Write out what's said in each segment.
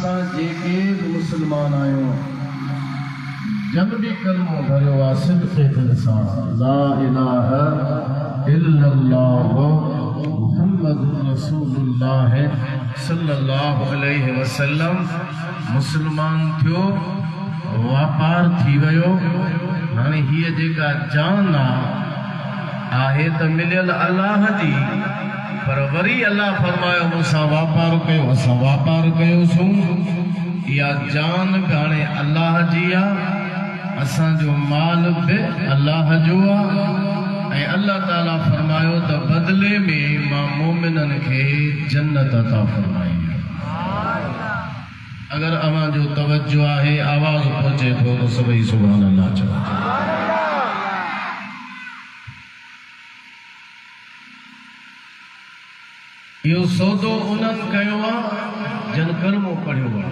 जेके मुसलमान आयो जब भी कलमो भरियो आहे सिद्क़े दिल सां ला इलाहा इल्लल्लाह मुहम्मदुर रसूलुल्लाह सल्लल्लाहु अलैहि वसल्लम मुसलमान थियो वापार थी वियो। हाणे हीअ जेका जान आहे त मिलियल अल्लाह जी, पर वरी अल्लाह फरमायो मूंसां वापार कयो, असां वापार कयोसीं। इहा जान बि हाणे अल्लाह जी आहे, असांजो माल बि अल्लाह जो आहे। ऐं अल्लाह ताला फरमायो त बदिले में मां मोमिननि खे जन्नत अता फरमाई। अगर अवां जो तवज्जो आहे, आवाज़ पहुचे थो त सभई सुभान अल्लाह चओ। इहो सौदो उन्हनि कयो आहे जन कलमो पढ़ियो आहे।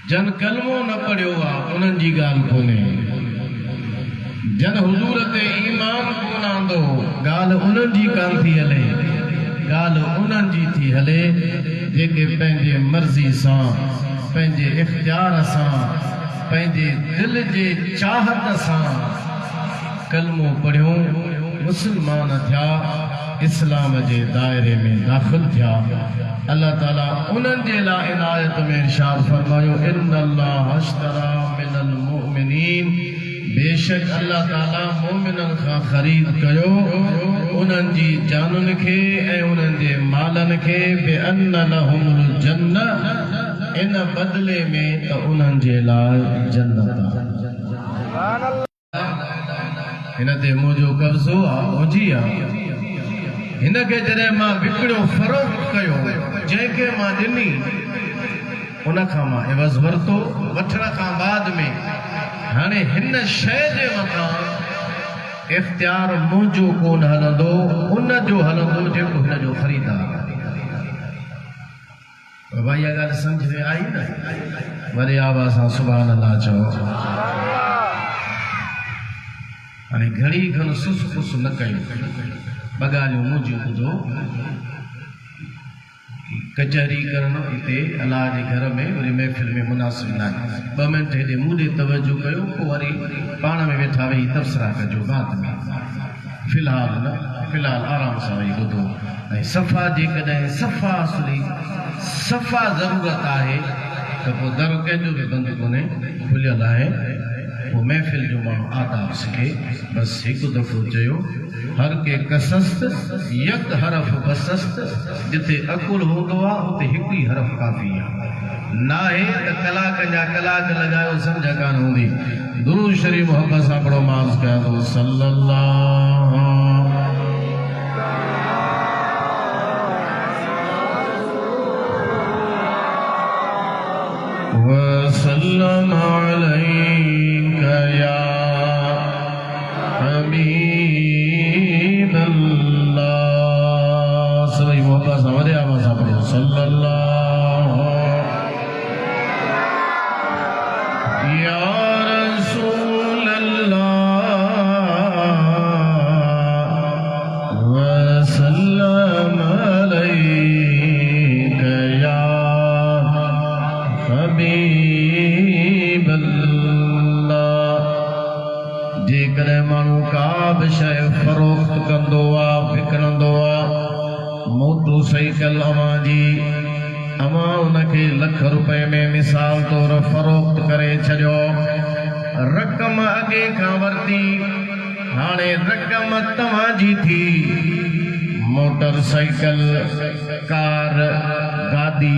जन कलमो न पढ़ियो आहे उन्हनि जी ॻाल्हि कोन्हे। जन हुजूर ते ईमान कोन आंदो, ॻाल्हि उन्हनि जी कान थी हले, ॻाल्हि उन्हनि जी थी हले जेके पंहिंजे मर्ज़ी सां, पंहिंजे इख़्तियार सां, पंहिंजे दिल जे चाहत सां कलमो पढ़ियो, मुसलमान थिया, इस्लाम जे दायरे में दाख़िल थिया। अल्लाह ताला उन्हनि जे लाइ इनायत में इरशाद फरमायो इन्नल्लाह अश्तरा मिनल मुमिनीन, बेशक अल्लाह ताला मोमिननि खां ख़रीद कयो उन्हनि जी जानुनि खे ऐं उन्हनि जे मालनि खे बिअन्न लहुमुल जन्नह, इन बदिले में त उन्हनि जे लाइ जन्नत आहे। हिन ते मुंहिंजो कब्ज़ो आहे, मुंहिंजी आहे। हिन खे जॾहिं मां विकिणियो, फ़रोख़्त कयो, जंहिंखे मां ॾिनी उन खां मां एवज़ वरितो, वठण खां बाद में हाणे हिन शइ जे मथां इख़्तियार मुंहिंजो कोन हलंदो, उन जो हलंदो जेको हिन जो ख़रीदार आहे। बाबा इहा ॻाल्हि सम्झ में आई न? वरी आवाज़ सां सुभान अल्लाह चओ। हाणे घड़ी खन सुस फुस न कयो। ॿ ॻाल्हियूं मुंहिंजियूं ॿुधो। कचहरी करणु हिते अलाह जे घर में वरी महफ़िल में मुनासिब न आहे। 2 मिंट हेॾे मूं ॾे तवजो कयो, पोइ वरी पाण में वेठा वेही तबसरा कजो बाद में। फ़िलहाल न, फ़िलहाल आराम सां वेही ॿुधो। ऐं सफ़ा जेकॾहिं सफ़ा असुली सफ़ा ज़रूरत आहे त पोइ दर कंहिंजो बि बंदि कोन्हे, खुलियल आहे। पोइ महफ़िल जो माण्हू आदाब सिखे। बसि हिकु दफ़ो चयो, हर के कसस्त यक हरफ बसस्त, जिथे अकुल हूंदो आहे उते हिकु ई हरफ काफ़ी आहे। ना आहे त कलाक जा कलाक लॻायो, सम्झ कान हूंदी। दुरूद शरीफ़ मोहब्बत सां पढ़ो, माफ़ कया थो सल्लल्लाहु वसल्लम अलैका या हबीब अल्लाह। सभी मोहब्बत सां वरी आवाज़ सां पढ़ो सल्लल्लाहु या रसूल अल्लाह वसल्लम अलैका या हबीब अल्लाह। जेकॾहिं माण्हू का बि शइ फ़रोख़्त कंदो आहे, विकिणंदो आहे, मोटरसाइकिल अवां जी, अवां उनखे ₹1,00,000 में मिसाल तौर फ़रोख़्त करे छॾियो, रक़म अॻे खां वरिती, हाणे रक़म तव्हांजी थी। मोटरसाइकिल, कार, गाॾी,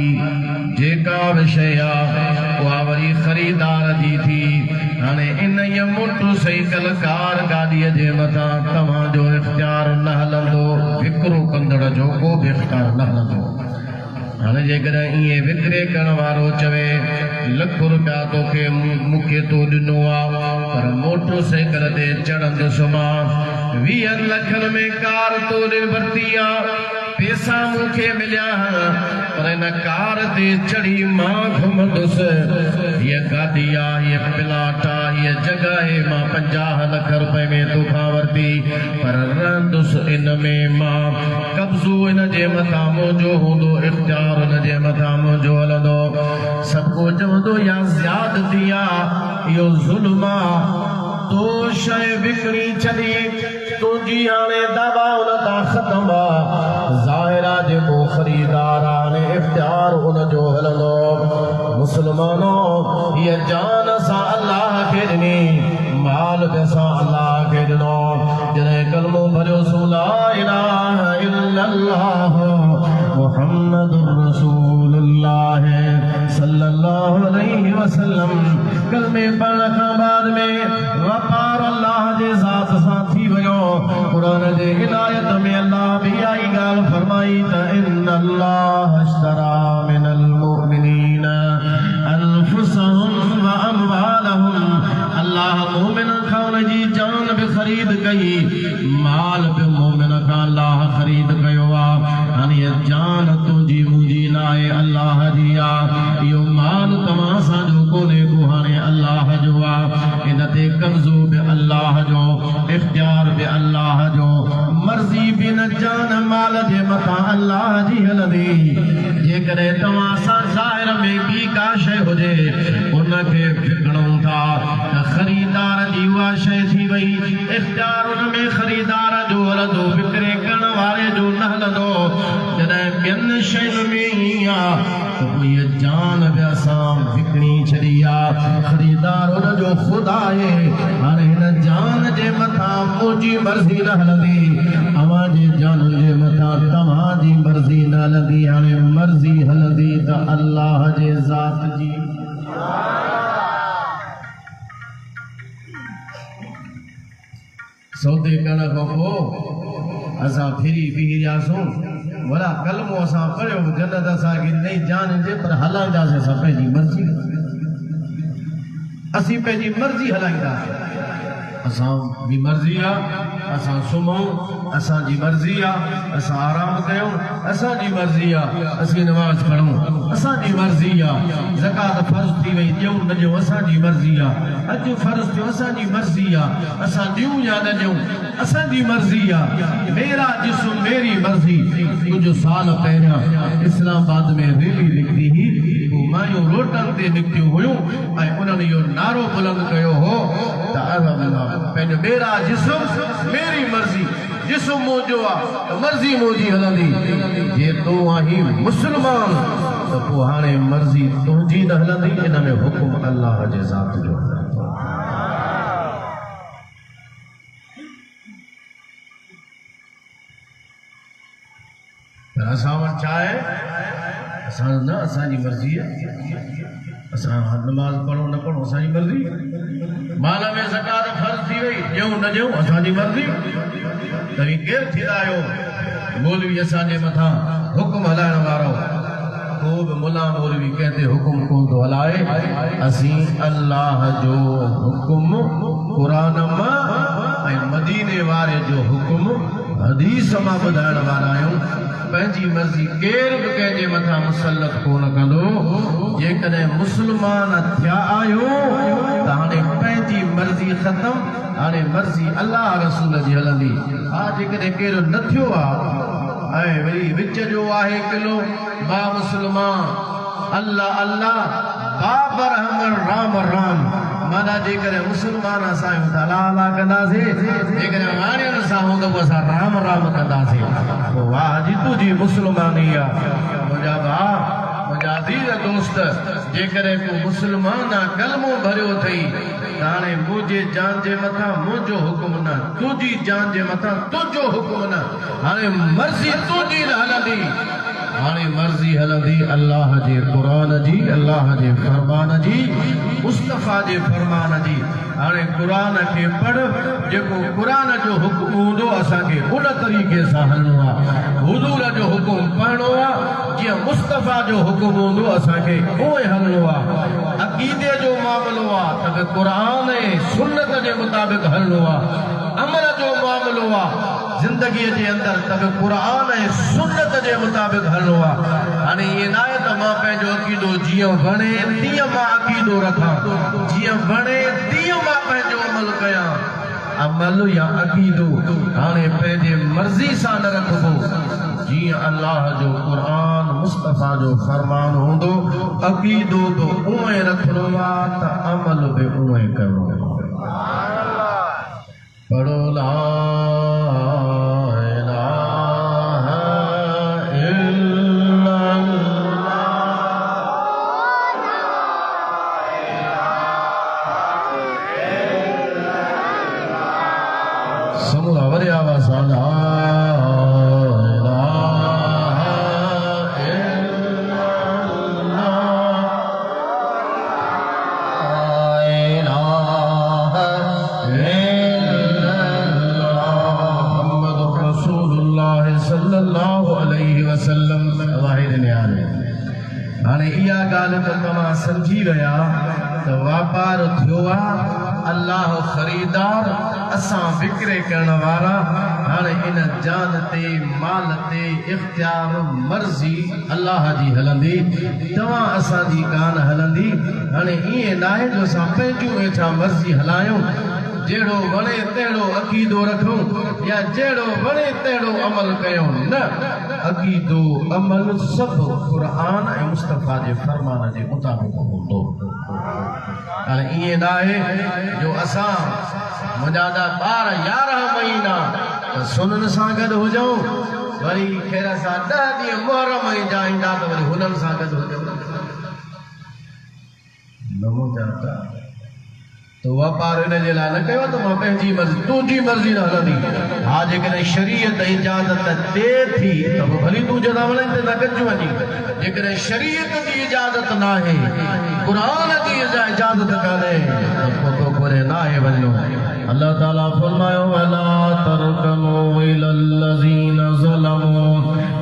जेका बि शइ आहे उहा वरी ख़रीदार जी थी। हाणे इन मोटरसाइकिल, कार, गाॾीअ जे मथां तव्हांजो इख़्तियार न हलंदो, विकिरो कंदड़ जो को बि इख़्तियार न हलंदो। हाणे जेकॾहिं ईअं विकिरे करण वारो चवे ₹1,00,000 तोखे मूंखे तो ॾिनो आहे, पर मोटरसाइकिल ते चढ़ंदुसि मां 20 लखनि में कार तो वरिती आहे, पैसा मूंखे मिलिया, पर इन कार ते चढ़ी मां घुमंदुस ये गादिया ये प्लाटा ये जगह मां 50 लाख रुपए में तोखां वरती पर रहंदुस इन में मां कब्ज़ो इन जे मथां मुंहिंजो हूंदो इख्तियार इन जे मथां मुंहिंजो हलंदो सब को चवंदो या ज़्यादती आहे इहो ज़ुल्म आहे तो शइ विकिणी छॾी तुंहिंजी हाणे दवा उन तां ख़तम आहे ज़ाहिरा जेको ख़रीदार हाणे इख्तियार उनजो हलंदो मुस्लमानो हीअ जान असां अल्लाह खे ॾिनी माल बि असां अल्लाह खे ॾिनो जॾहिं कलमो भरियो सो ला इलाहा इल्लल्लाह मुहम्मदुर रसूलुल्लाह सल्लल्लाहु अलैहि वसल्लम कलमे पढ़ण खां बाद में वपार अल्लाह जे ज़ात सां थी वियो क़ुरान जे हिदायत में अल्लाह भी आई ॻाल्हि फरमाई त इन अल्लाह अश्तरा मिनल मुमिनीन अनफुसहुम व अमवालहुम अल्लाह मोमिन खां उनजी जान भी ख़रीद कई माल भी मोमिन खां अल्लाह ख़रीद कयो आहे हाणे इहा जान तुंहिंजी मुंहिंजी लाइ अल्लाह जी आहे इहो माल तव्हां सां जो कोन्हे को हाणे अल्लाह जो आहे इन ते कब्ज़ो बि अल्लाह जो इख्तियार बि अल्लाह जो मर्ज़ी बि न जान माल जे मथां अल्लाह जी हलंदी जेकॾहिं तव्हां सां ज़ाहिर में ॿी का शइ हुजे उनखे विकिणूं था त ख़रीदार जी उहा शइ थी वई इख्तियार उन में ख़रीदार जो हलंदो विकिरे करण वारे जो न हलंदो जॾहिं ॿियनि शयुनि में ईअं आहे त पोइ इहा जान बि असां विकिणी छॾी आहे ख़रीदार उनजो ख़ुदा आहे हाणे हिन जान जे मथां मुंहिंजी मर्ज़ी न हलंदी अव्हां जी जान जे मथां तव्हांजी मर्ज़ी न हलंदी हाणे मर्ज़ी हलंदी त अल्लाह जे ज़ात जी सौदे करण खां पोइ असां फिरी रहियासीं वड़ा कलमो असां पढ़ियो जन्नत असांखे नई जान ॾे पर हलाईंदासीं असां पंहिंजी मर्ज़ी असीं पंहिंजी मर्ज़ी हलाईंदासीं असां जी मर्ज़ी आहे असां सुम्हूं असांजी मर्ज़ी आहे असां आराम कयूं असांजी मर्ज़ी आहे असीं नमाज़ पढ़ूं असांजी मर्ज़ी आहे ज़कात फ़र्ज़ थी वई ॾियूं न ॾियूं असांजी मर्ज़ी आहे अॼु फ़र्ज़ थियो असांजी मर्ज़ी आहे असां ॾियूं या न ॾियूं असांजी मर्ज़ी आहे मेरा जिस्म मेरी मर्ज़ी कुझु साल पहिरियां इस्लामाबाद में रैली निकिती हुई पोइ मायूं रोडनि ते निकितियूं हुयूं ऐं उन्हनि इहो नारो बुलंद कयो हो त पंहिंजो मेरा जिस्म मेरी मर्ज़ी जिस्म मुंहिंजो आहे त मर्ज़ी मुंहिंजी हलंदी जे तूं आहीं मुस्लमान त पोइ हाणे मर्ज़ी तुंहिंजी न हलंदी इन में हुकुम अल्लाह जे ज़ात जो पर असां वटि छा आहे असां न असांजी मर्ज़ी आहे असां नमाज़ पढ़ो न पढ़ो असांजी मर्ज़ी माल में ज़कात फ़र्ज़ थी वई ॾियूं न ॾियूं असांजी मर्ज़ी तव्हीं केरु थींदा आहियो मौलवी असांजे मथां हुकुम हलाइण वारो को बि मुला मौलवी कंहिं ते हुकुम कोन थो हलाए असीं अल्लाह जो हुकुम क़ुरान मां ऐं मदीने वारे जो हुकुम हदीस मां ॿुधाइण वारा आहियूं पंहिंजी मर्ज़ी केरु बि कंहिंजे मथां मुसलत कोन कंदो जेकॾहिं मुस्लमान थिया आहियो त हाणे पंहिंजी मर्ज़ी ख़तम हाणे मर्ज़ी अल्लाह रसूल जी हलंदी हा जेकॾहिं केरु न थियो आहे ऐं वरी विच जो आहे किलो बा मुस्लमान अल्लाह अल्लाह बाबर हमर राम राम माना जेकॾहिं मुस्लमान असां त अला अला कंदासीं जेकॾहिं हाणियुनि सां हूंदो असां राम राम कंदासीं पोइ वाह जी तुंहिंजी मुस्लमानी आहे मुंहिंजा भाउ मुंहिंजा अज़ीज़ दोस्त जेकॾहिं को मुस्लमान आहे कलमो भरियो अथई त हाणे मुंहिंजे जान जे मथां मुंहिंजो हुकुम न तुंहिंजी जान जे मथां तुंहिंजो हुकुम न हाणे मर्ज़ी तुंहिंजी न हलंदी हाणे मर्ज़ी हलंदी अल्लाह जे क़ुरान जी अल्लाह जे फरमान जी मुस्तफ़ा जे फरमान जी हाणे क़ुरान खे पढ़ जेको क़ुरान जो हुकुम हूंदो असांखे उन तरीक़े सां हलणो आहे हुज़ूर जो हुकुम पढ़णो आहे जीअं मुस्तफ़ा जो हुकुम हूंदो असांखे उहे हलणो आहे अक़ीदे जो मामलो आहे त क़ुरान ऐं सुन्नत जे मुताबिक़ हलणो आहे अमल जो मामलो आहे ज़िंदगी के अंदर तब कुरान ऐं सुन्नत के मुताबिक हलणो आहे। हाणे ये ना आहे त मां पंहिंजो अक़ीदो जीअं वणे तीअं मां अक़ीदो रखां, जीअं वणे तीअं मां पंहिंजो अमल कयां। अमल या अक़ीदो हाणे पंहिंजे मर्ज़ी सां न रखबो, जीअं अल्लाह जो कुरान मुस्तफ़ा जो फरमान हूंदो अक़ीदो तो उएं रखणो आहे त अमल बि उएं करणो आहे। पढ़ो ला इलाहा इल्लल्लाह। समूह वरी आवाज़ ला हाणे इहा ॻाल्हि त तव्हां सम्झी विया त वापार थियो आहे, अल्लाह ख़रीदार असां विकिरे करण वारा। हाणे इन जान ते माल ते इख़्तियार मर्ज़ी अल्लाह जी हलंदी, तव्हां असांजी कान हलंदी। हाणे ईअं न आहे जो असां पंहिंजूं वेठा मर्ज़ी हलायूं, जहिड़ो वणे तहिड़ो अक़ीदो रखूं या जहिड़ो वणे तहिड़ो अमल कयूं। न, अक़ीदो अमल सभु क़ुरान ऐं मुस्तफ़ा जे फरमान जे मुताबिक़ हूंदो। हाणे ईअं न आहे जो असां मुंहिंजा ॿार 11 महीना त सुननि सां गॾु हुजूं, वरी ख़ैर सां 10 ॾींहं मुहर्रम जा ईंदा त वरी हुननि सां गॾु हुजूं। तो वापार इन जे लाइ न कयो त मां पंहिंजी मर्ज़ी तुंहिंजी मर्ज़ी न हलंदी। हा जेकॾहिं शरीयत इजाज़त ॾे थी त पोइ भली तूं जॾहिं वणे त न कजो वञी। जेकॾहिं शरीयत जी इजाज़त न आहे, क़ुरान जी इजाज़त कान्हे त पोइ घुरे न आहे वञो। अल्लाह ताला फरमायो वला तरकनू इलल लज़ीना ज़लमू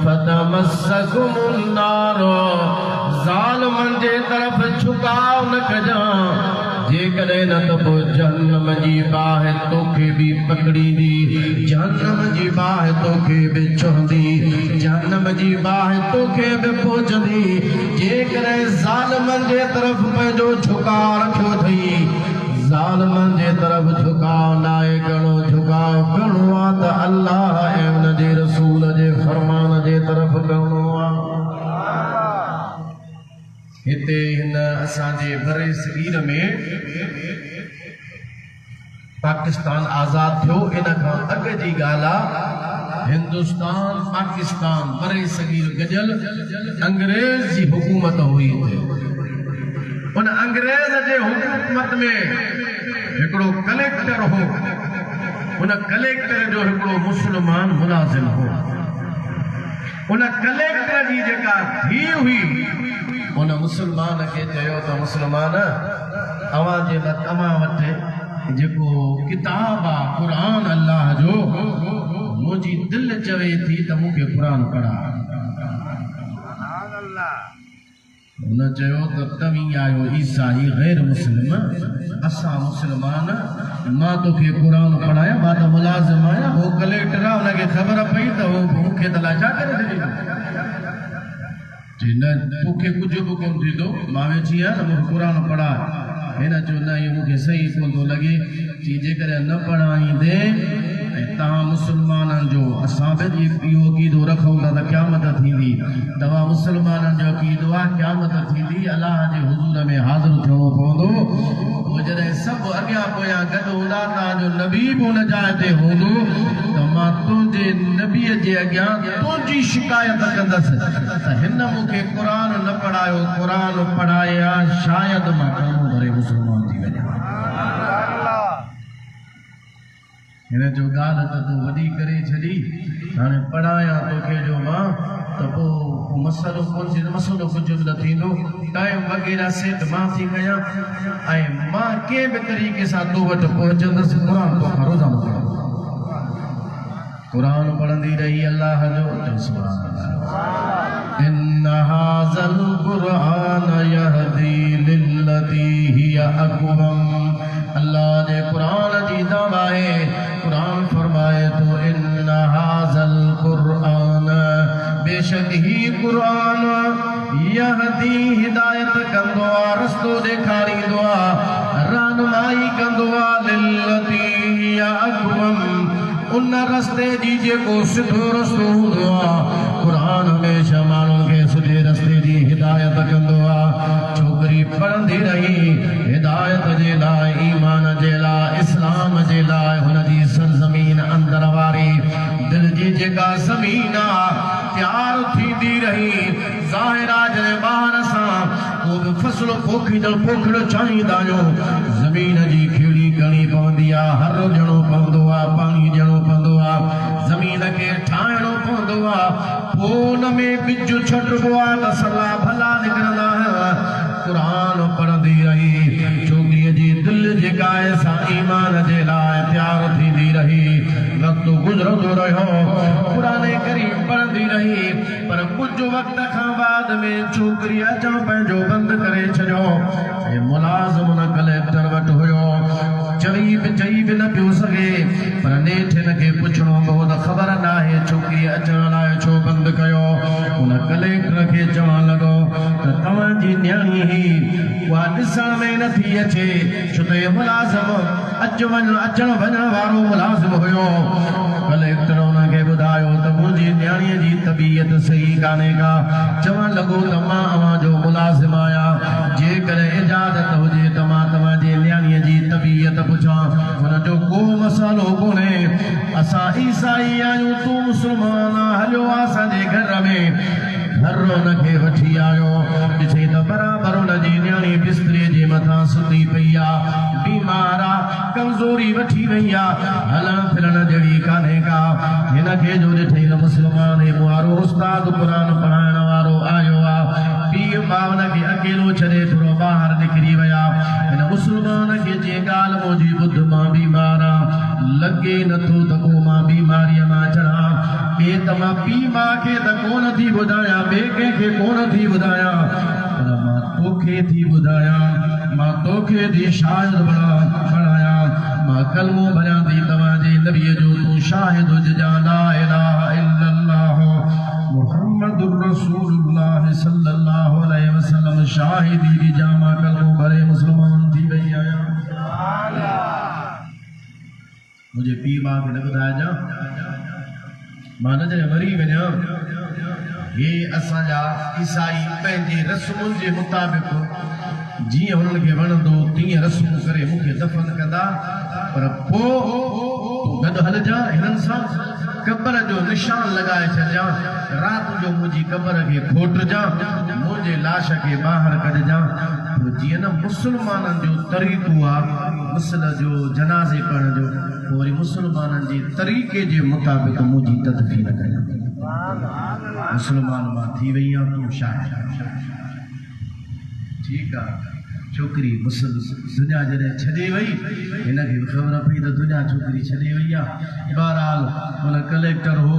फतमस्सकुमुन नार। ज़ालिमनि जे तरफ़ झुकाव न कजां, जेकॾहिं न त पोइ जहन्नम जी बाहि तोखे बि पकड़ींदी, जहन्नम जी बाहि तोखे बि छुहंदी, जहन्नम जी बाहि तोखे बि पहुचंदी। जेकॾहिं ज़ालिमनि जे तरफ़ पंहिंजो झुकाव रखियो अथई, ज़ालिमनि जे तरफ़ झुकाव न आहे करिणो, झुकाव करिणो आहे त अल्लाह ऐं उन जे रसूल जे फरमान जे तरफ़ करिणो आहे। हिते हिन असांजे बरे सगीर में पाकिस्तान आज़ाद थियो, इन खां अॻु जी ॻाल्हि आहे। हिंदुस्तान पाकिस्तान बरे सगीर गजल अंग्रेज़ जी हुकूमत हुई। उन अंग्रेज़ जे हुकूमत में हिकिड़ो कलेक्टर हो, उन कलेक्टर जो हिकिड़ो मुस्लमान मुलाज़िम हो। उन कलेक्टर जी जेका थी हुई, उन मुसलमान खे चयो त मुसलमान अवां वटि जेको किताब आहे क़ुरान अल्लाह जो, मुंहिंजी दिलि चवे थी त मूंखे क़ुरान पढ़ा। हुन चयो त तव्हीं आहियो ईसाई गैर मुस्लिम, असां मुसलमान, मां तोखे क़ुरान पढ़ाया, मां त मुलाज़िम आहियां। हो कलेक्टर आहे, हुनखे ख़बर पई त हो मूंखे त लाइ छा करे छॾींदो। न तोखे कुझु बि कोन थींदो, मां वेठी आहियां न, मूंखे क़ुरान पढ़ा। हिन चयो न इहो मूंखे सही कोन थो लॻे, कि जेकॾहिं न पढ़ाईंदे ऐं तव्हां मुसलमाननि जो असां बि इहो अक़ीदो रखूं था त क़यामत थींदी, तव्हां मुसलमाननि जो अक़ीदो आहे क़यामत थींदी, अलाह जे हुज़ूर में हाज़िर थियणो पवंदो। पोइ जॾहिं सभु अॻियां पोयां गॾु हूंदा, तव्हांजो नबी बि हुन जाइ ते हूंदो, त मां तुंहिंजे नबीअ जे अॻियां तुंहिंजी शिकायत कंदसि त हिन मूंखे क़ुरान न पढ़ायो, क़ुरान पढ़ाया, शायदि मां कलमो भरे मुसलमान थी वञा। हिन जो ॻाल्हि त तूं वॾी करे छॾी, हाणे पढ़ाया तोखे जो मां त पोइ मसइलो कोन थींदो, मसइलो कुझु बि न थींदो। टाइम वग़ैरह सेट मां थी कयां ऐं मां कंहिं बि तरीक़े सां तो वटि पहुचंदुसि। क़ुरान तोखां रोज़ानो क़ुरान पढ़ंदी रही अल्लाह जो सुभान अल्लाह। इन हाज़ल क़ुरान यहदी लिल्लती हिया अक़वम। अल्लाह जे क़ुरान जी दावा है, क़ुरान फरमाए तो इन ही कुरान यहदी हिदायत कंदो आ रस्तो ॾेखारींदो आ रहनुमाई कंदो आ लिल्लती हिय अक़वम उन रस्ते जी जेको सिधो रस्तो हूंदो आ कुरान हमेशह माण्हुनि खे सिधे रस्ते जी हिदायत कंदो आ छोकिरी पढ़ंदी रही हिदायत जे लाइ ईमान जे लाइ इस्लाम जे लाइ हुनजी सरज़मीन अंदर वारी दिल जी जेका ज़मीन आ तयार थींदी रही ज़ाहिरा जे ॿार सां को बि फ़सुलु पोखींदड़ चाहींदा आहियूं ज़मीन जी खेड़ी करणी पवंदी आहे हर ॾियणो पवंदो आहे पाणी ॾियणो पवंदो आहे ज़मीन खे ठाहिणो पवंदो आहे पोइ उन में ॿिज छॾिबो आहे त सला भला निकिरंदा कुरान पढ़ंदी रही छोकिरीअ जी दिलि जेका आहे सा ईमान जे लाइ तयार थींदी रही वक़्तु गुज़रंदो रहियो क़ुरान करीम पढ़ंदी रही पर कुझु वक़्त खां बाद में छोकिरी अचणु पंहिंजो बंदि करे छॾियो ऐं मुलाज़िम हुन कलेक्टर वटि हुयो चई बि न पियो सघे पर नेठि हिन खे पुछणो हो त ख़बर न आहे छोकिरी अचण लाइ छो बंदि कयो हुन कलेक्टर खे चवणु लॻो त तव्हांजी न्याणी ही उहा ॾिसण में नथी अचे छो त मुलाज़िम अचण वञण वारो मुलाज़िम हुयो कलेक्टर हुनखे ॿुधायो त मुंहिंजी न्याणीअ जी तबीयत सही कान्हे का चवणु लॻो त मां अव्हां जो मुलाज़िम आहियां जेकॾहिं इजाज़त हुजे त मां तव्हांजी न्याणीअ जी तबीयत पुछां हुनजो को मसालो कोन्हे असां ईसाई आहियूं तूं मुस्लमान हलियो असांजे घर में हर हुनखे वठी आयो ॾिसे त बराबरि हुनजी न्याणी बिस्तरे जे मथां सुती पई आहे बीमार आहे कमज़ोरी वठी वई आहे हलण फिरण जहिड़ी कान्हे का हिनखे जो ॾिठे मुस्लमान वारो उस्ताद क़ुरान पढ़ाइण वारो आयो आहे पीउ मां हुनखे अकेलो छॾे थोरो ॿाहिरि निकिरी विया हिन मुस्लमान खे जे ॻाल्हि मुंहिंजी ॿुध मां बीमार आहे लॻे नथो त को मां बीमारीअ मां चढ़ां ॿिए त मां पीउ मां खे त कोन थी ॿुधायां ॿिए कंहिंखे कोन थी ॿुधायां पर मां तोखे थी ॿुधायां मां तोखे थी शाहिद बणायां मां कलमो भरियां थी तव्हांजे नबीअ जो तूं शाहिद हुजजां ला इलाहा इल्लल्लाह मुहम्मदुर रसूलुल्लाह सल्लल्लाहु अलैहि वसल्लम शाहिदी ॾिजां मां कलमो भरे मुस्लमान थी वई आहियां मुंहिंजे पीउ मां खे न ॿुधाइजां मां न जॾहिं मरी वञा हे असांजा ईसाई पंहिंजे रस्मुनि जे मुताबिक़ जीअं हुननि खे वणंदो तीअं रस्मूं करे मूंखे दफ़न कंदा पर पोइ तूं गॾु हलजां हिननि सां कबर जो निशान लॻाए छॾिजां राति जो मुंहिंजी कबर खे खोटिजां मुंहिंजे लाश खे ॿाहिरि कढजां जीअं न मुस्लमाननि जो तरीक़ो आहे मुसल जो जनाज़े पढ़ण जो पोइ वरी मुस्लमाननि जे तरीक़े जे मुताबिक़ मुंहिंजी तदफ़ीन कयां मुस्लमान मां थी वई आहियां तूं शाहिद ठीकु आहे छोकिरी दुनिया जॾहिं छॾे वई हिनखे बि ख़बर पई त दुनिया छोकिरी छॾे वई आहे बहरहाल हुन कलेक्टर हो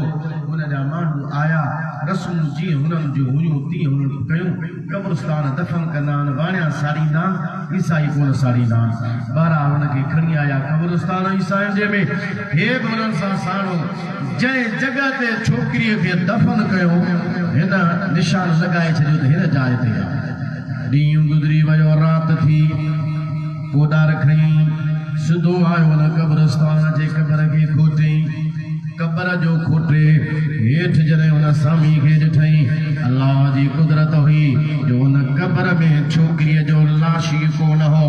हुनजा माण्हू आया रस्मूं जीअं हुननि जूं हुयूं तीअं हुननि कयूं कब्रस्तान दफ़न कंदा आहिनि वाणिया साड़ींदा आहिनि ईसाई कोन साड़ींदा आहिनि बहरहाल हुनखे खणी आया कब्रस्तान ईसाइनि जे में हे बि हुननि सां साणो जंहिं जॻह ते छोकिरीअ खे दफ़न कयो हिन निशान लॻाए छॾियो त हिन जाइ ते आहे ॾींहुं गुज़री वियो राति थी कोॾार खईं सिधो आयो हुन कब्रस्तान जे कबर खे खोटियईं कबर जो खोटे हेठि जॾहिं हुन सामी खे ॾिठईं अल्लाह जी कुदरत हुई जो हुन कबर में छोकिरीअ जो लाश ई कोन हो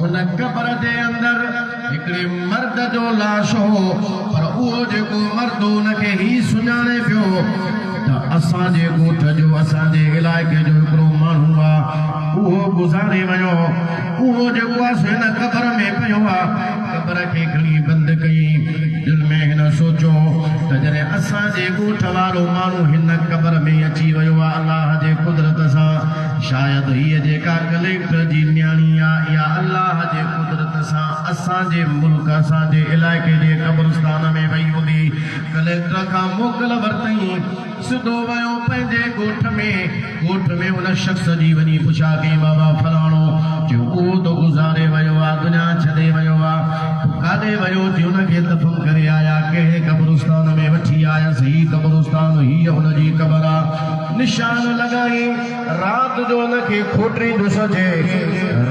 हुन कबर जे अंदरि हिकिड़े मर्द जो लाश हो पर उहो जेको मर्द हुनखे ई सुञाणे पियो त असांजे ॻोठ जो असांजे इलाइक़े जो हिकिड़ो माण्हू आहे उहो गुज़ारे वियो उहो जेको आहे हिन कबर में पियो आहे कबर खे खणी बंदि कई दिलि में हिन सोचियो त जॾहिं असांजे ॻोठ वारो माण्हू हिन कबर में अची वियो आहे अलाह जे कुदरत सां शायदि हीअ जेका कलेक्टर जी न्याणी आहे इहा अलाह जे कुदरत सां असांजे मुल्क असांजे इलाइक़े जे कब्रस्तान में वई हूंदी कलेक्टर खां मोकल वरितई सिधो वियो पंहिंजे ॻोठ में हुन शख़्स जी वञी पुछा कई बाबा फलाणो जो उहो त गुज़ारे वियो आहे दुनिया छॾे वियो आहे काॾे वियो थी हुनखे दफ़न करे आया कहिड़े कब्रस्तान में वठी आयसि हीअ कब्रस्तान हीअ हुनजी क़बर आहे निशान लगाई रात जो उनखे खोटरी ॾुसजे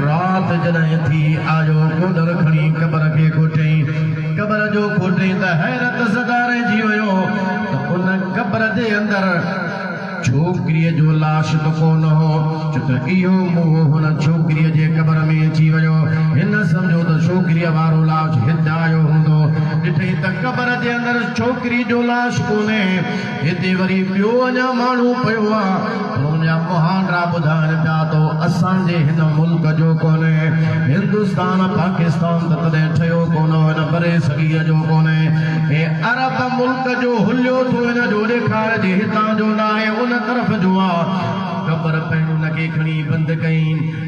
रात जॾहिं थी आयो गोदर खणी कबर खे खोटई कबर जो खोटई त हैरत ज़दा रहिजी वियो त उन कबर जे अंदरि छोकिरीअ जो लाश त कोन हो छो त इहो मुंहुं हुन छोकिरीअ जे कबर में अची वियो हिन सम्झो त छोकिरीअ वारो लाश हिते आयो हूंदो ॾिठई त कबर जे अंदरि छोकिरी जो लाश कोन्हे हिते वरी ॿियो अञा माण्हू पियो आहे हुनजा मुहांडरा ॿुधाइनि पिया थो असांजे हिन मुल्क जो कोन्हे हिंदुस्तान पाकिस्तान त तॾहिं ठहियो कोन हिन परे सॻीअ जो कोन्हे हे अरब मुल्क जो हुलियो थो हिन जो ॾेखारिजे हितां जो न आहे उन तरफ़ जो आहे कबर पहिरियों उनखे खणी बंदि कई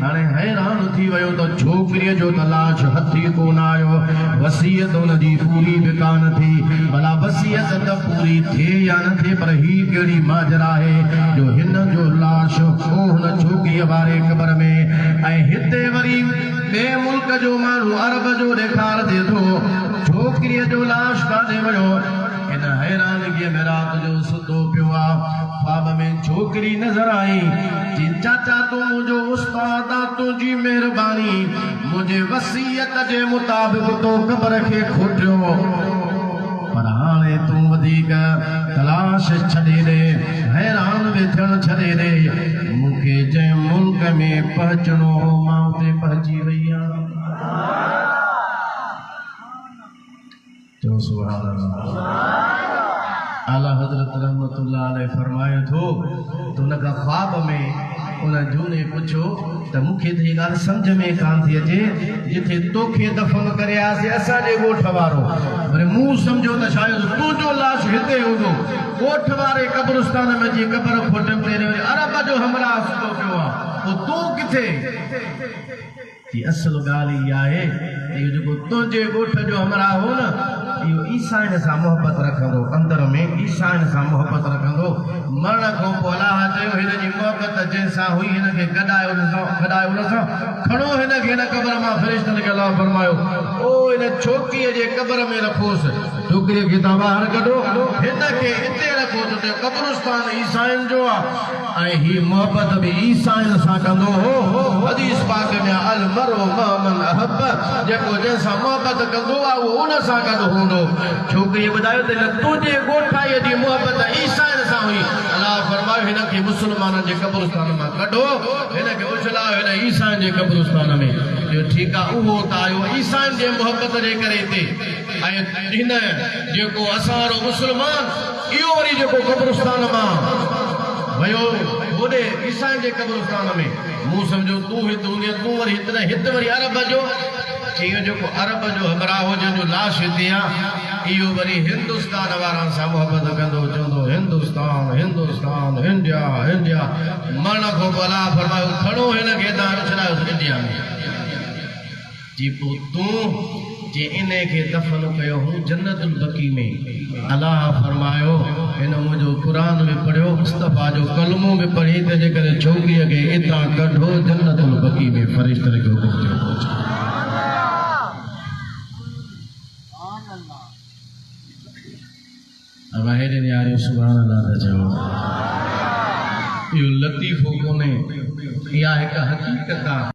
हाणे हैरान थी वियो त छोकिरीअ जो त लाश हथी कोन आयो वसीयत हुनजी पूरी बि कान थी भला वसीयत त पूरी थिए या न थिए पर ही कहिड़ी माजरा आहे जो हिन जो लाश हो हुन छोकिरीअ वारे कबर में ऐं हिते वरी ॿिए मुल्क जो माण्हू अरब जो ॾेखारे थो छोकिरीअ जो लाश काॾे वियो हिन हैरानगीअ में रात जो सुतो पियो आहे ख्वाब में छोकिरी नज़र आई जी चाचा तूं मुंहिंजो उस्ताद आहे तुंहिंजी महिरबानी मुंहिंजे वसीयत जे मुताबिक़ तो कबर खे खोटियो पर हाणे तूं वधीक तलाश छॾे ॾे हैरान बि थियणु छॾे ॾे मूंखे जंहिं मुल्क में पहुचणो हो मां उते पहुची वई आहियां चओ सुभान अल्लाह आला हज़रत रहमतुल्लाह अलैह फरमाए थो त उन खां ख्वाब में उन झूने पुछो त मूंखे त हीअ ॻाल्हि सम्झ में कान थी अचे जिथे तोखे दफ़न करे आयासीं असांजे ॻोठ वारो वरी मूं सम्झो त शायदि तुंहिंजो लाश हिते हूंदो ॻोठ वारे कब्रिस्तान में जीअं कबर खोटे वरी अरब जो हमराह सुतो पियो आहे पोइ तूं किथे की असल ॻाल्हि इहा आहे इहो जेको तुंहिंजे ॻोठ जो हमराह हो न इहो ईसाइन सां मोहबत रखंदो अंदर में ईसाइन सां मोहबत रखंदो मरण खां पोइ अलाह चयो हिन जी मोहबत जंहिंसां हुई हिनखे गॾायो हुन सां खणो हिनखे हिन कबर मां फ़रिश्तनि खे अलाह फरमायो ओ हिन छोकिरीअ जे कबर में रखोसि छोकिरीअ खे तव्हां ॿाहिरि कढो हिनखे हिते रखो छो त कब्रिस्तान ईसाइन जो आहे ऐं ही मोहबत बि ईसाइन सां कंदो हो हदीस पाक में अल मरो मन अहब जेको जंहिंसां मोहबत कंदो आहे उहो उन सां गॾु हूंदो छोकिरीअ ॿुधायो त हिन तुंहिंजे ॻोठाईअ जी मोहबत ईसाइन सां हुई अलाह फरमायो हिनखे मुस्लमाननि जे कब्रिस्तान मां कढो हिनखे उछलायो हिन ईसाइन जे कब्रिस्तान में इहो ठीकु आहे उहो त आयो ईसाइन जे मोहबत जे करे हिते ऐं हिन जेको असां वारो मुस्लमान इहो वरी जेको कब्रिस्तान मां वियो होॾे ईसाइन जे कब्रिस्तान में मूं सम्झो तूं हिते हूंदी तूं वरी हिते वरी अरब जो इहो जेको अरब जो हमराह हो जंहिंजो लाश हिते आहे इहो वरी हिंदुस्तान वारनि सां मोहबत कंदो चवंदो हिंदुस्तान हिंदुस्तान इंडिया इंडिया मरण खां पोइ अलाह फरमायो खणो हिनखे तव्हां उछलायोसि इंडिया में जी पोइ तूं जे इनखे दफ़न कयो हूं जन्नतुल बकी में अलाह फरमायो हिन मुंहिंजो क़ुरान में पढ़ियो मुस्तफ़ा जो कलमो में पढ़ी तंहिंजे करे छोकिरीअ खे हितां कढो जन्नतुल बकी में फ़रिश्तनि खे हुकुम थियो अब हेॾे यार सुभान अल्लाह था चओ इहो लतीफ़ो कोन्हे इहा हिकु हक़ीक़त आहे